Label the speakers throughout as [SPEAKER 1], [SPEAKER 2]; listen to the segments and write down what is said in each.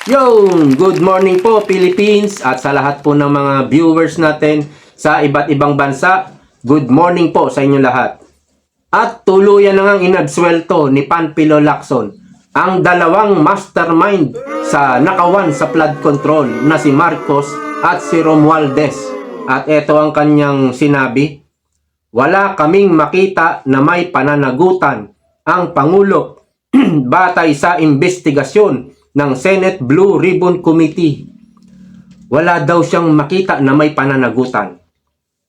[SPEAKER 1] Yo! Good morning po Philippines at sa lahat po ng mga viewers natin sa iba't ibang bansa. Good morning po sa inyo lahat. At tuluyan na ngang inabswelto ni Panfilo Lacson ang dalawang mastermind sa nakawan sa flood control na si Marcos at si Romualdez. At ito ang kanyang sinabi: wala kaming makita na may pananagutan ang Pangulo batay sa investigasyon ng Senate Blue Ribbon Committee. Wala daw siyang makita na may pananagutan.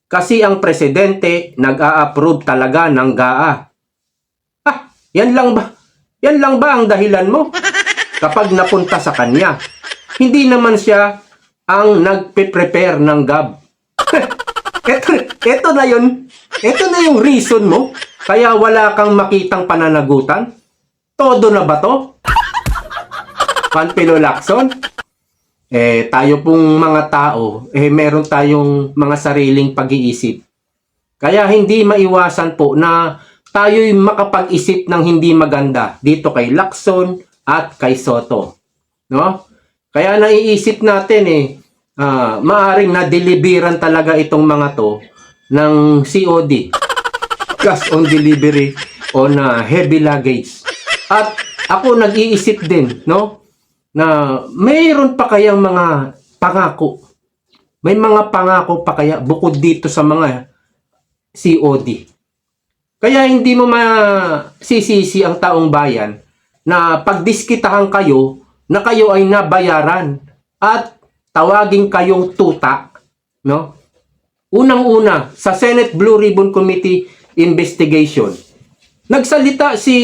[SPEAKER 1] Kasi ang presidente nag-a-approve talaga ng GAA. Yan lang ba? Yan lang ba ang dahilan mo? Kapag napunta sa kanya, hindi naman siya ang nagpe-prepare ng GAB. Ito na yun. Ito na yung reason mo. Kaya wala kang makitang pananagutan. Todo na ba to? Panfilo Lacson? Tayo pong mga tao, meron tayong mga sariling pag-iisip. Kaya hindi maiwasan po na tayo'y makapag-isip ng hindi maganda dito kay Lacson at kay Soto. No? Kaya naiisip natin maaring na-deliveran talaga itong mga to ng COD, cash on delivery on heavy luggage. At ako nag-iisip din, no? Na mayroon pa kayang mga pangako. May mga pangako pa kaya bukod dito sa mga COD. Kaya hindi mo masisisi ang taong bayan na pagdiskitahan kayo na kayo ay nabayaran at tawagin kayong tuta, no? Unang-una sa Senate Blue Ribbon Committee investigation, nagsalita si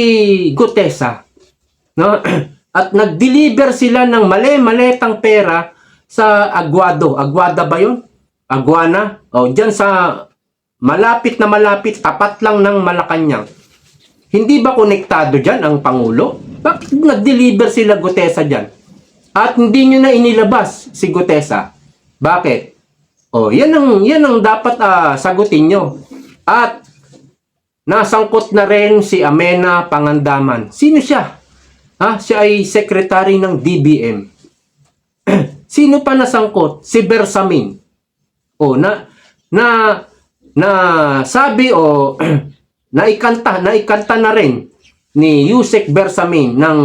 [SPEAKER 1] Gutesa, no? At nag-deliver sila ng mali-maletang pera sa Aguado. Aguada ba yun? Aguana? O, dyan sa malapit, tapat lang ng Malacanang. Hindi ba konektado dyan ang Pangulo? Bakit nag-deliver sila Gutesa dyan? At hindi nyo na inilabas si Gutesa. Bakit? O, yan ang dapat sagutin nyo. At nasangkot na rin si Amena Pangandaman. Sino siya? Siya ay secretary ng DBM. Sino pa nasangkot? Si Bersamin. Sabi naikanta na rin ni Yusek Bersamin ng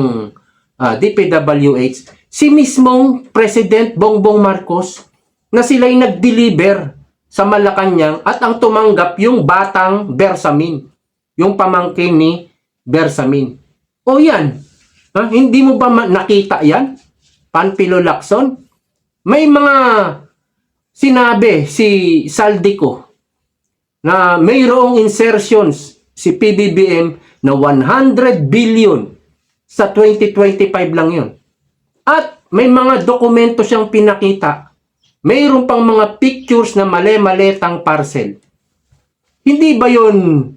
[SPEAKER 1] DPWH si mismong President Bongbong Marcos na sila'y nag-deliver sa Malacanang at ang tumanggap yung batang Bersamin, yung pamangkin ni Bersamin. Yan. Hindi mo ba nakita yan? Panfilo Lacson? May mga sinabi si Saldico na mayroong insertions si PBBM na 100 billion sa 2025 lang yun. At may mga dokumento siyang pinakita. Mayroon pang mga pictures na mali-maletang parcel. Hindi ba yun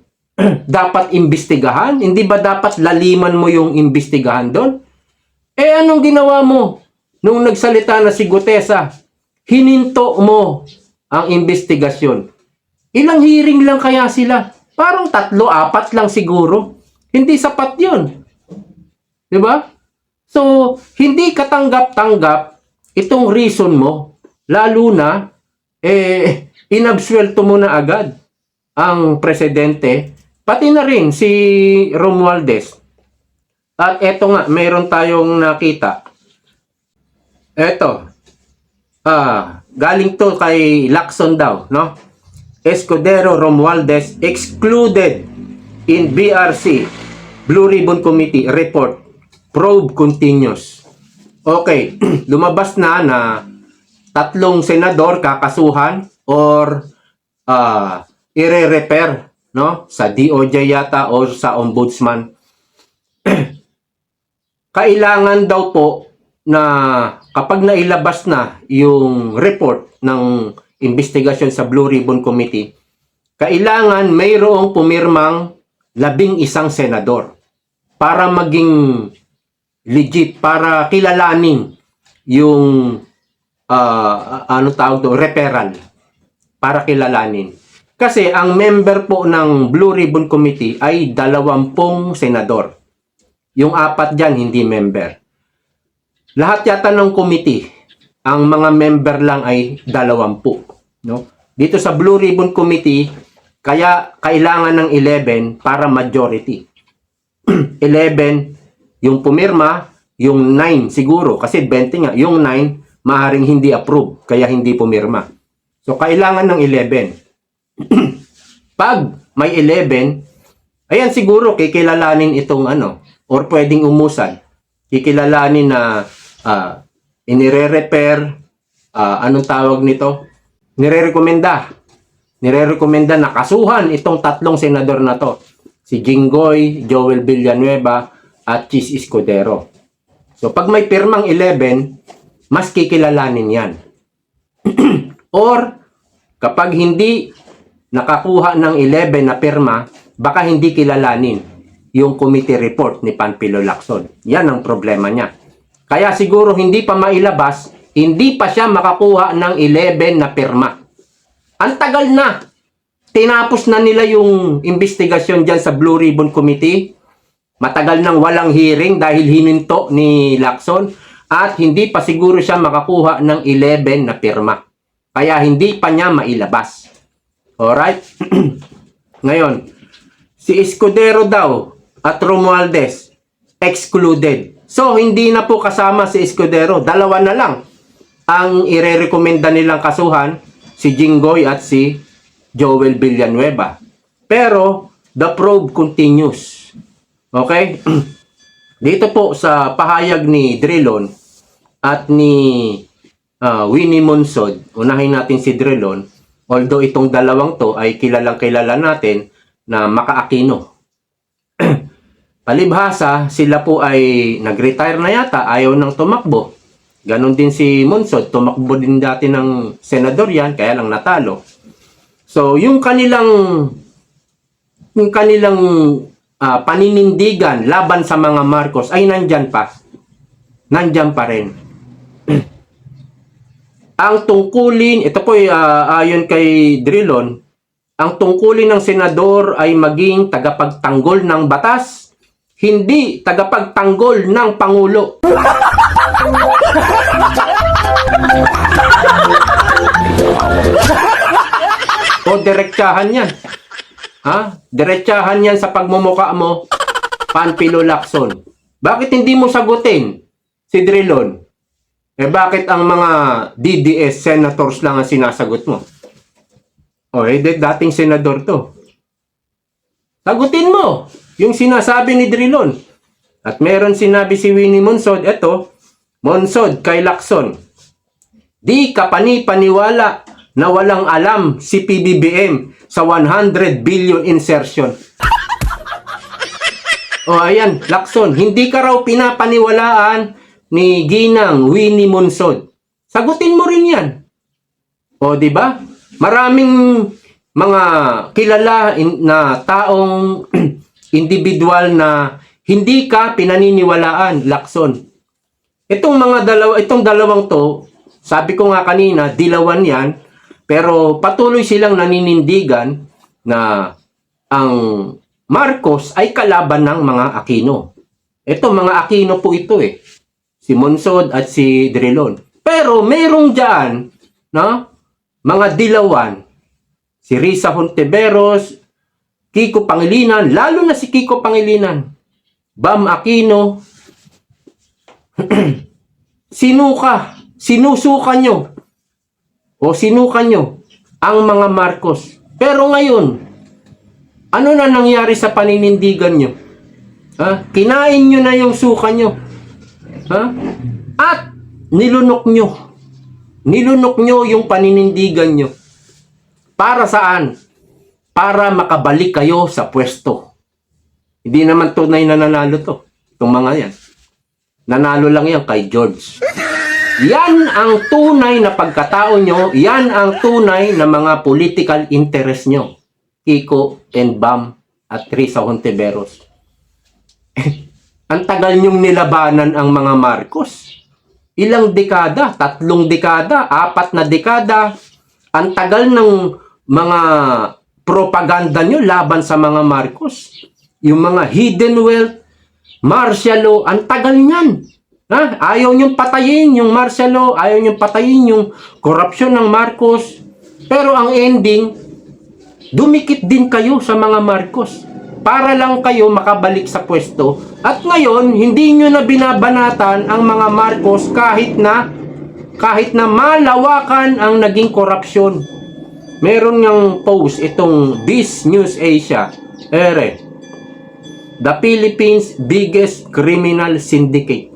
[SPEAKER 1] dapat imbestigahan? Hindi ba dapat laliman mo yung imbestigahan doon? Anong ginawa mo nung nagsalita na si Gutesa? Hininto mo ang investigasyon. Ilang hearing lang kaya sila? Parang 3, 4 lang siguro. Hindi sapat yun. Diba? So, hindi katanggap-tanggap itong reason mo. Lalo na, inabswelto mo na agad ang presidente. Pati na rin si Romualdez. At eto nga, meron tayong nakita. Eto. Galing to kay Lacson daw, no? Escudero Romualdez excluded in BRC Blue Ribbon Committee report. Probe continues. Okay, lumabas na 3 senador kakasuhan or ire-repair, no, sa DOJ yata o sa ombudsman. Kailangan daw po na kapag nailabas na yung report ng investigasyon sa Blue Ribbon Committee, kailangan mayroong pumirmang 11 senador para maging legit, para kilalanin yung referral, para kilalanin. Kasi ang member po ng Blue Ribbon Committee ay 20 senador. Yung 4 dyan, hindi member. lahat yata ng committee, ang mga member lang ay 20, no? Dito sa Blue Ribbon Committee, kaya kailangan ng 11 para majority. 11 yung pumirma, yung 9 siguro, kasi 20 nga, yung 9 maaaring hindi approve, kaya hindi pumirma. So, kailangan ng 11. Pag may 11, ayan siguro kikilalanin itong or pwedeng umusad. Kikilalanin na inire-repair, anong tawag nito? Nirerekomenda na kasuhan itong tatlong senador na to. Si Jinggoy, Joel Villanueva, at Chis Escudero. So, pag may pirmang 11, mas kikilalanin yan. Or, kapag hindi nakakuha ng 11 na pirma, baka hindi kilalanin yung committee report ni Panfilo Lacson. Yan ang problema niya. Kaya siguro hindi pa mailabas, hindi pa siya makakuha ng 11 na pirma. Ang tagal na. Tinapos na nila yung investigasyon dyan sa Blue Ribbon Committee. Matagal nang walang hearing dahil hininto ni Lacson at hindi pa siguro siya makakuha ng 11 na pirma. Kaya hindi pa niya mailabas. Alright? Ngayon, si Escudero daw at Romualdez excluded. So, hindi na po kasama si Escudero. Dalawa na lang ang irerekomenda nilang kasuhan, si Jinggoy at si Joel Villanueva. Pero, the probe continues. Okay? Dito po sa pahayag ni Drilon at ni Winnie Monsod, unahin natin si Drilon, although itong dalawang to ay kilalang-kilala natin na maka-Aquino. Palibhasa, sila po ay nag-retire na yata, ayaw nang tumakbo. Ganon din si Monsod, tumakbo din dati ng senador yan, kaya lang natalo. So, yung kanilang paninindigan laban sa mga Marcos ay nandyan pa. Nandyan pa rin. Ang tungkulin, ito po ayon kay Drilon, ang tungkulin ng senador ay maging tagapagtanggol ng batas, hindi tagapagtanggol ng Pangulo. O diretsahan yan. Ha? Diretsahan yan sa pagmumuka mo, Panfilo Lacson. Bakit hindi mo sagutin si Drilon? Bakit ang mga DDS senators lang ang sinasagot mo? Dating senador to. Sagutin mo yung sinasabi ni Drilon. At meron sinabi si Winnie Monsod, Monsod kay Lacson, di ka paniwala na walang alam si PBBM sa 100 billion insertion. Ayan, Lacson, hindi ka raw pinapaniwalaan ni Ginang Winnie Monsod. Sagutin mo rin yan. Di ba? Maraming mga kilala na taong individual na hindi ka pinaniniwalaan, Lacson. Itong dalawang to, sabi ko nga kanina, dilawan yan, pero patuloy silang naninindigan na ang Marcos ay kalaban ng mga Aquino. Ito, mga Aquino po ito si Monsod at si Drilon. Pero merong dyan, mga dilawan, si Risa Hontiveros, Kiko Pangilinan, lalo na si Kiko Pangilinan, Bam Aquino, sinusukan nyo ang mga Marcos. Pero ngayon, ano na nangyari sa paninindigan nyo? Kinain nyo na yung suka nyo. At nilunok nyo yung paninindigan nyo. Para saan? Para makabalik kayo sa pwesto. Hindi naman tunay na nanalo to. Itong mga yan. Nanalo lang yan kay George. Yan ang tunay na pagkatao nyo. Yan ang tunay na mga political interest nyo. Kiko and Bam at Risa Hontiveros. Ang tagal nyong nilabanan ang mga Marcos. Ilang dekada? 3 dekada? 4 na dekada? Ang tagal ng mga propaganda nyo laban sa mga Marcos. Yung mga hidden wealth, martial law, ang tagal nyan. Ha? Ayaw niyong patayin yung martial law, ayaw niyong patayin yung korupsyon ng Marcos. Pero ang ending, dumikit din kayo sa mga Marcos para lang kayo makabalik sa pwesto. At ngayon, hindi nyo na binabanatan ang mga Marcos kahit na malawakan ang naging korupsyon. Meron ngang post itong This News Asia. The Philippines biggest criminal syndicate.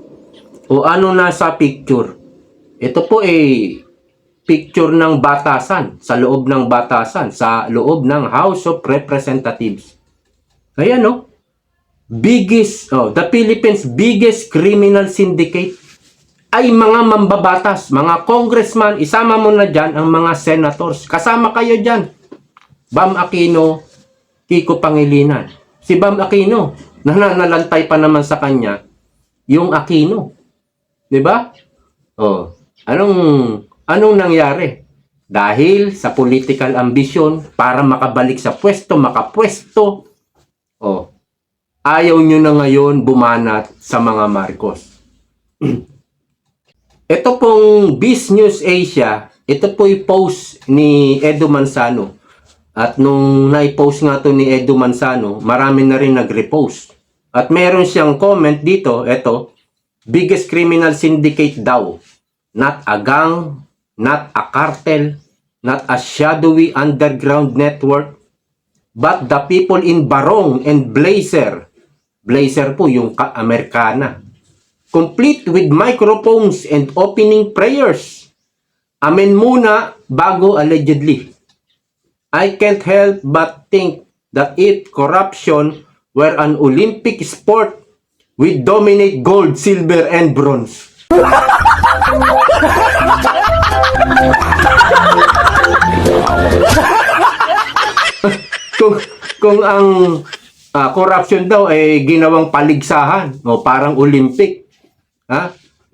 [SPEAKER 1] O ano nasa picture? Ito po picture ng batasan, sa loob ng batasan, sa loob ng House of Representatives. Ayan no? The Philippines biggest criminal syndicate ay mga mambabatas, mga congressman, isama mo na dyan ang mga senators. Kasama kayo dyan. Bam Aquino, Kiko Pangilinan. Si Bam Aquino, nananalantay pa naman sa kanya, yung Aquino. 'Di ba? Anong nangyari? Dahil sa political ambition para makabalik sa makapwesto, ayaw nyo na ngayon bumanat sa mga Marcos. Ito pong Biz News Asia, ito po post ni Edo Manzano. At nung na-post nga to ni Edo Manzano, marami na rin nag-repost. At meron siyang comment dito, ito, biggest criminal syndicate daw. Not a gang, not a cartel, not a shadowy underground network, but the people in Barong and Blazer. Blazer po yung Amerikana. Complete with microphones and opening prayers. Amen muna bago allegedly. I can't help but think that if corruption were an Olympic sport, we dominate gold, silver, and bronze. kung ang corruption daw ay ginawang paligsahan o parang Olympic,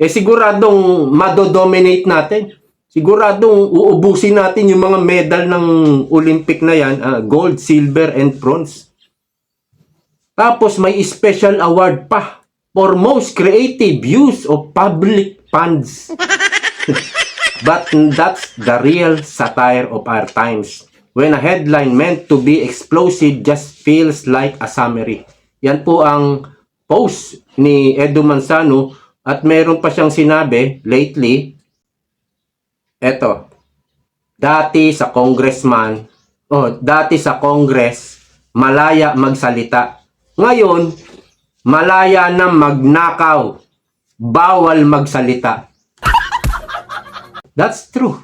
[SPEAKER 1] siguradong madodominate natin. Siguradong uubusin natin yung mga medal ng Olympic na yan, gold, silver, and bronze. Tapos may special award pa for most creative use of public funds. But that's the real satire of our times. When a headline meant to be explosive just feels like a summary. Yan po ang post ni Edo Manzano at meron pa siyang sinabi lately. Eto, dati sa Congress, malaya magsalita. Ngayon, malaya na magnakaw. Bawal magsalita. That's true.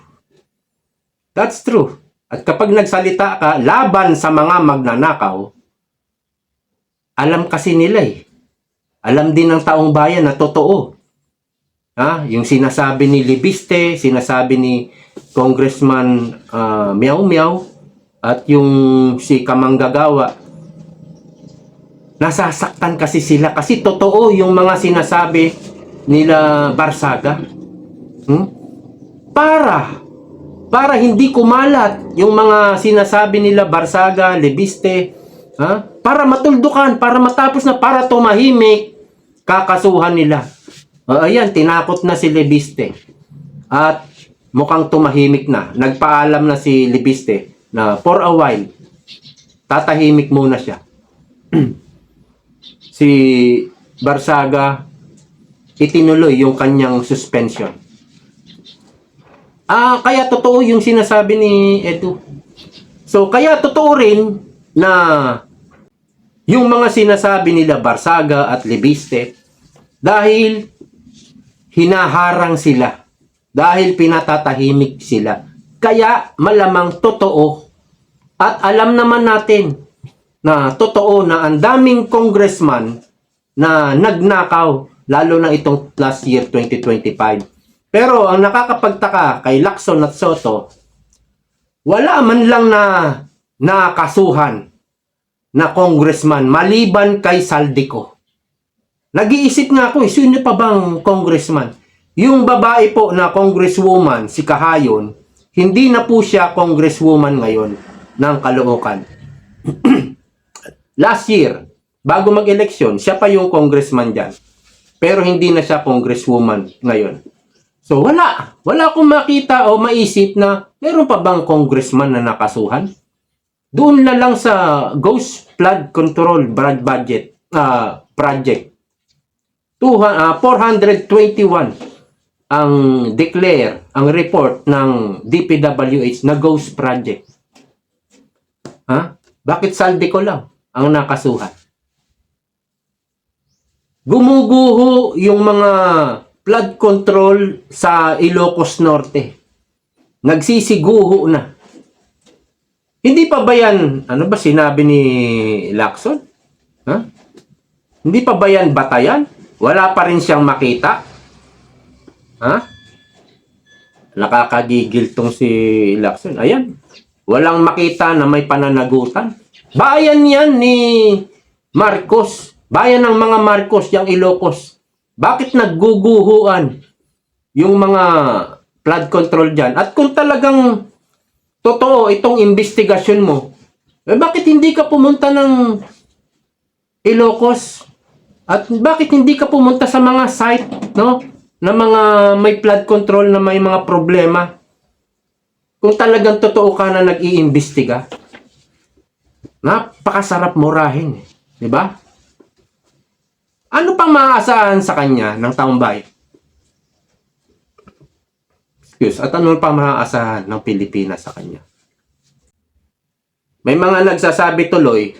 [SPEAKER 1] That's true. At kapag nagsalita ka laban sa mga magnanakaw, alam kasi nila Alam din ng taong bayan na totoo. Yung sinasabi ni Libiste, sinasabi ni Congressman Meow Meow, at yung si Kamanggagawa, nasasaktan kasi sila kasi totoo yung mga sinasabi nila Barsaga. Para hindi kumalat yung mga sinasabi nila Barsaga, Libiste, para matuldukan, para matapos na, para tumahimik, kakasuhan nila. Ayan, tinakot na si Libiste. At mukhang tumahimik na. Nagpaalam na si Libiste na for a while, tatahimik muna siya. Si Barsaga, itinuloy yung kanyang suspension. Kaya totoo yung sinasabi ni Edu. So, kaya totoo rin na yung mga sinasabi nila Barsaga at Libiste dahil hinaharang sila, dahil pinatatahimik sila. Kaya malamang totoo, at alam naman natin na totoo na ang daming congressman na nagnakaw, lalo na itong last year 2025. Pero ang nakakapagtaka kay Lacson at Soto, wala man lang na nakasuhan na congressman maliban kay Saldico. Nag-iisip nga ako, sino pa bang congressman? Yung babae po na congresswoman, si Kahayon, hindi na po siya congresswoman ngayon ng Caloocan. Last year, bago mag-eleksyon, siya pa yung congressman dyan. pero hindi na siya congresswoman ngayon. So wala akong makita o maisip na meron pa bang congressman na nakasuhan. Doon na lang sa Ghost Flood Control Budget project. 421 ang declare, ang report ng DPWH na ghost project. Bakit Saldico lang ang nakasuhan? Gumuguho yung mga flood control sa Ilocos Norte. Nagsisiguho na. Hindi pa ba yan, ano ba sinabi ni Lacson? Hindi pa ba yan batayan? Wala pa rin siyang makita? Nakakagigil tong si Lacson. Ayan. Walang makita na may pananagutan. Bayan yan ni Marcos. Bayan ng mga Marcos, yung Ilocos. Bakit nagguguhuan yung mga flood control dyan? At kung talagang totoo itong investigasyon mo, bakit hindi ka pumunta ng Ilocos? At bakit hindi ka pumunta sa mga site, no? Na mga may flood control na may mga problema? Kung talagang totoo ka na nag-iimbestiga, napakasarap murahin, di ba? Ano pang maaasahan sa kanya ng taong bayan? At ano pang maaasahan ng Pilipinas sa kanya? May mga nagsasabi tuloy,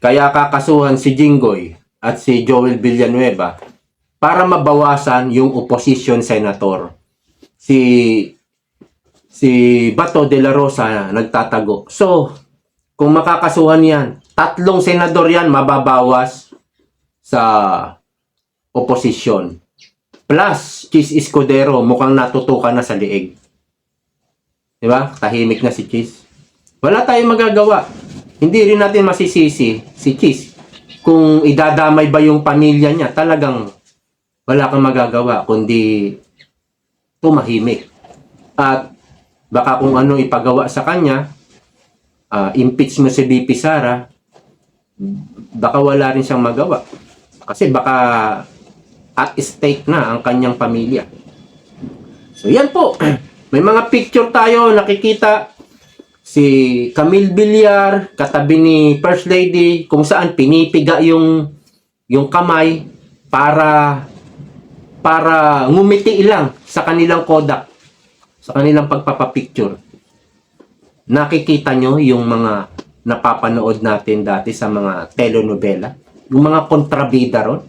[SPEAKER 1] kaya kakasuhan si Jinggoy at si Joel Villanueva para mabawasan yung opposition senator. Si Bato de la Rosa nagtatago. So, kung makakasuhan yan, 3 senador yan mababawas sa opposition. Plus, Chis Escudero mukhang natutukan na sa liig. Diba? Tahimik na si Chis. Wala tayong magagawa. Hindi rin natin masisisi si Chis. Kung idadamay ba yung pamilya niya, talagang wala kang magagawa kundi tumahimik. At baka kung ano ipagawa sa kanya, impeach mo si VP Sara, baka wala rin siyang magawa. Kasi baka at stake na ang kanyang pamilya. So yan po. May mga picture tayo nakikita si Camille Villar katabi ni First Lady kung saan pinipiga yung kamay para ngumiti lang sa kanilang Kodak, sa kanilang pagpapapicture. Nakikita nyo yung mga napapanood natin dati sa mga telenovela, yung mga kontrabida ron,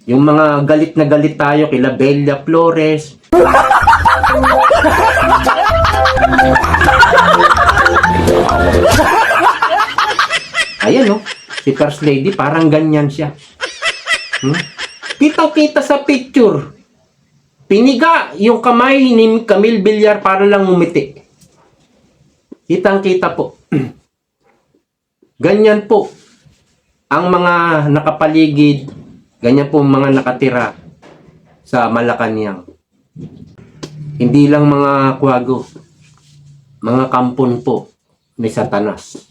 [SPEAKER 1] yung mga galit na galit tayo kila Bella Flores. Ayan no, si First Lady parang ganyan siya. Kita-kita sa picture. Piniga yung kamay ni Camille Villar para lang umiti. Kitang-kita po. Ganyan po ang mga nakapaligid, ganyan po mga nakatira sa Malacanang. Hindi lang mga kuwago, mga kampon po ni Satanas.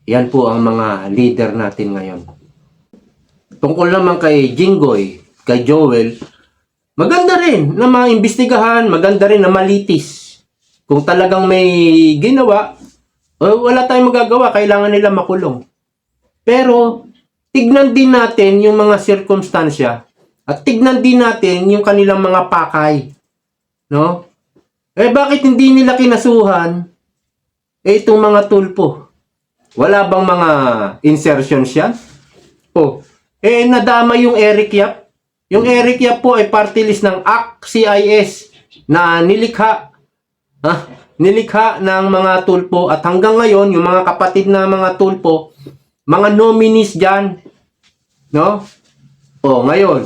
[SPEAKER 1] Yan po ang mga leader natin ngayon. Tungkol naman kay Jinggoy, kay Joel, maganda rin na maimbestigahan, maganda rin na malitis. Kung talagang may ginawa, wala tayong magagawa, kailangan nila makulong. Pero, tignan din natin yung mga sirkumstansya at tignan din natin yung kanilang mga pakay. No? Bakit hindi nila kinasuhan itong mga tulpo? Wala bang mga insertions yan? Nadama yung Eric Yap. Yung Eric Yap po ay party list ng ACT-CIS na nilikha ng mga tulpo at hanggang ngayon yung mga kapatid na mga tulpo, mga nominees dyan, no? Ngayon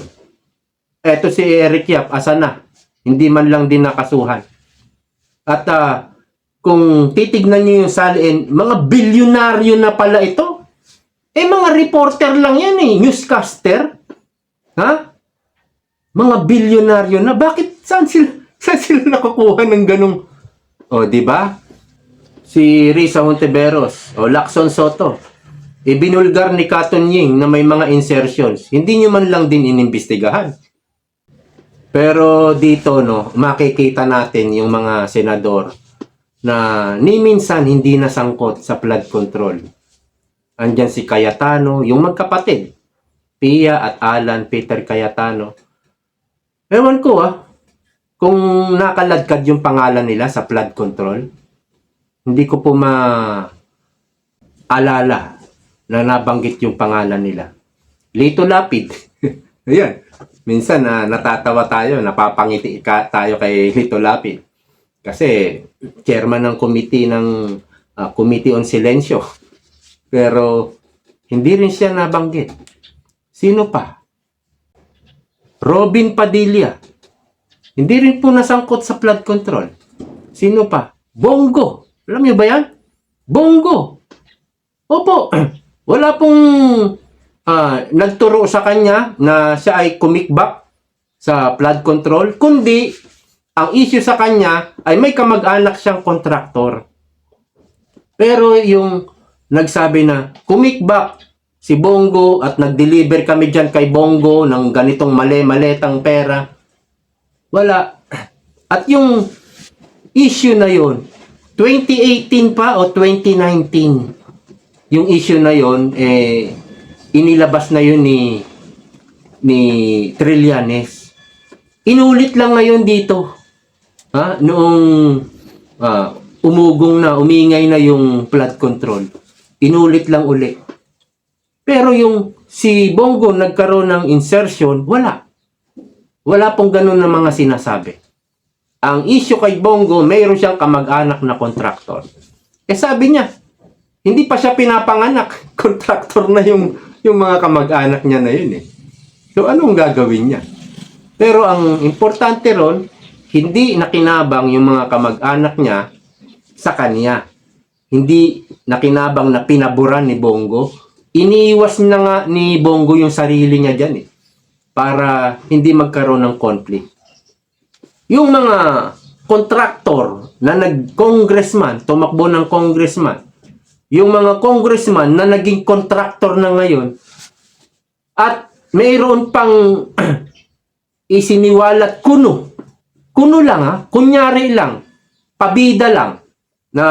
[SPEAKER 1] eto si Eric Yap, asa na? Hindi man lang din nakasuhan. At kung titignan nyo yung salin, mga bilyonaryo na pala ito. Mga reporter lang yan newscaster. Mga bilyonaryo na. Bakit? Saan sila nakukuha ng ganong? Di ba? Si Risa Hontiveros, Lacson Soto. Ibinulgar ni Cotton Ying na may mga insertions. Hindi nyo man lang din inimbestigahan. Pero dito, no, makikita natin yung mga senador na ni minsan hindi nasangkot sa flood control. Andyan si Cayetano, yung magkapatid. Pia at Alan Peter Cayetano. Ewan ko kung nakaladkad yung pangalan nila sa flood control. Hindi ko po maalala na nabanggit yung pangalan nila. Lito Lapid. Ayan. Minsan natatawa tayo, napapangiti tayo kay Lito Lapid. Kasi chairman ng committee Committee on Silencio. Pero hindi rin siya nabanggit. Sino pa? Robin Padilla. Hindi rin po nasangkot sa flood control. Sino pa? Bongo. Alam niyo ba yan? Bongo. Opo. Wala pong nagturo sa kanya na siya ay kumikbak sa flood control, kundi ang issue sa kanya ay may kamag-anak siyang kontraktor. Pero yung nagsabi na kumikbak si Bongo at nag-deliver kami dyan kay Bongo ng ganitong maletang pera, wala. At yung issue na yon 2018 pa o 2019, yung issue na yon inilabas na yun ni Trillanes. Inulit lang ngayon dito. Noong umingay na yung flood control. Inulit lang uli. Pero yung si Bongo nagkaroon ng insertion, wala. Wala pong ganun na mga sinasabi. Ang issue kay Bongo, mayroon siyang kamag-anak na kontraktor. Sabi niya, hindi pa siya pinapanganak. Kontraktor na yung mga kamag-anak niya na yun . So, anong gagawin niya? Pero ang importante ron, hindi nakinabang yung mga kamag-anak niya sa kanya. Hindi nakinabang na pinaburan ni Bongo. Iniiwas na nga ni Bongo yung sarili niya dyan para hindi magkaroon ng conflict. Yung mga kontraktor na nag-congressman, tumakbo ng congressman, yung mga congressman na naging kontraktor na ngayon, at mayroon pang isiniwalat kuno lang kunyari lang, pabida lang, na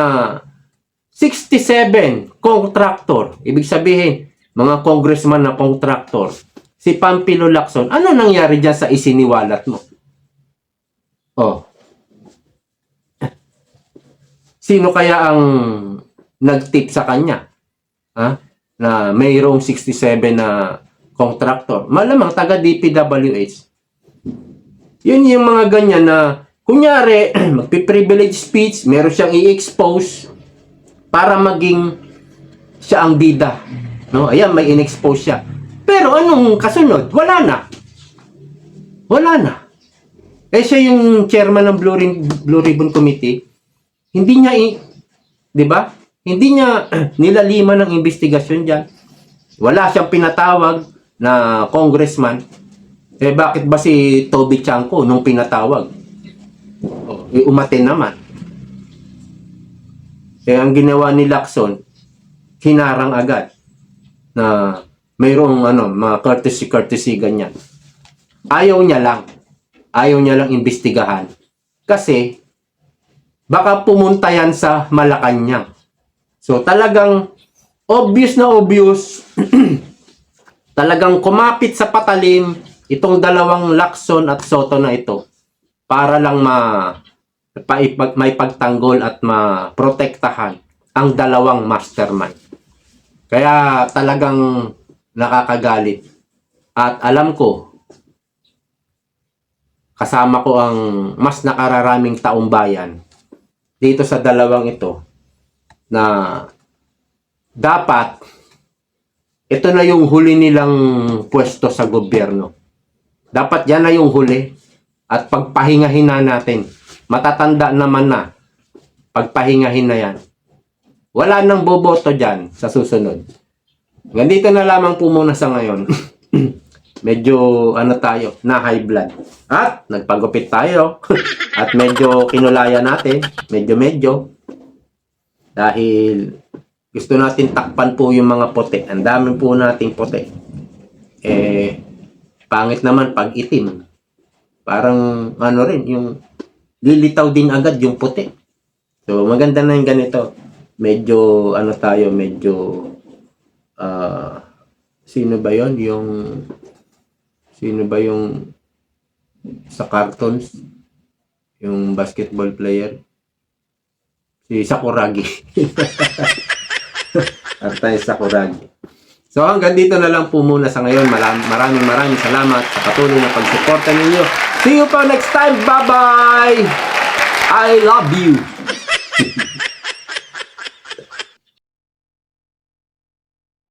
[SPEAKER 1] 67 kontraktor, ibig sabihin, mga congressman na kontraktor, si Pampilo Lacson, ano nangyari dyan sa isiniwalat mo? Sino kaya ang nag-tip sa kanya? Na mayroong 67 na kontraktor. Malamang taga DPWH. Yun yung mga ganyan na, kunyari, magpi-privilege speech, meron siyang i-expose para maging siya ang bida. No? Ayan, may in-expose siya. Pero anong kasunod? Wala na. Wala na. Siya yung chairman ng Blue Ribbon Committee. Hindi niya, di ba? Hindi niya nilaliman ng investigasyon dyan. Wala siyang pinatawag na congressman. Bakit ba si Toby Chanco nung pinatawag? Umaten naman. Ang ginawa ni Lacson, hinarang agad na mayroong mga courtesy ganyan. Ayaw niya lang imbestigahan. Kasi baka pumunta yan sa Malacanang. So talagang obvious na obvious talagang kumapit sa patalim itong dalawang Lacson at Soto na ito para lang may pagtanggol at maprotektahan ang dalawang mastermind. Kaya talagang nakakagalit. At alam ko, kasama ko ang mas nakararaming taong bayan dito sa dalawang ito na dapat ito na yung huli nilang pwesto sa gobyerno. Dapat yan na yung huli at pagpahingahin na natin. Matatanda naman na. Pagpahingahin na yan. Wala nang boboto dyan sa susunod. Ganito na lamang po muna sa ngayon. Medyo tayo, na high blood. At nagpagupit tayo. At medyo kinulaya natin. Medyo. Dahil Gusto natin takpan po yung mga puti. Ang dami po nating puti. Pangit naman pag itim. Parang ano rin, yung lilitaw din agad yung puti. So, maganda na yung ganito. Medyo, ano tayo, medyo, sino ba yon? Sino ba yung sa cartoons? Yung basketball player? Si Sakuragi. At tayo Sakuragi. So hanggang dito na lang po muna sa ngayon. Maraming salamat sa patuloy na pagsuporta ninyo. See you pa next time. Bye-bye! I love you!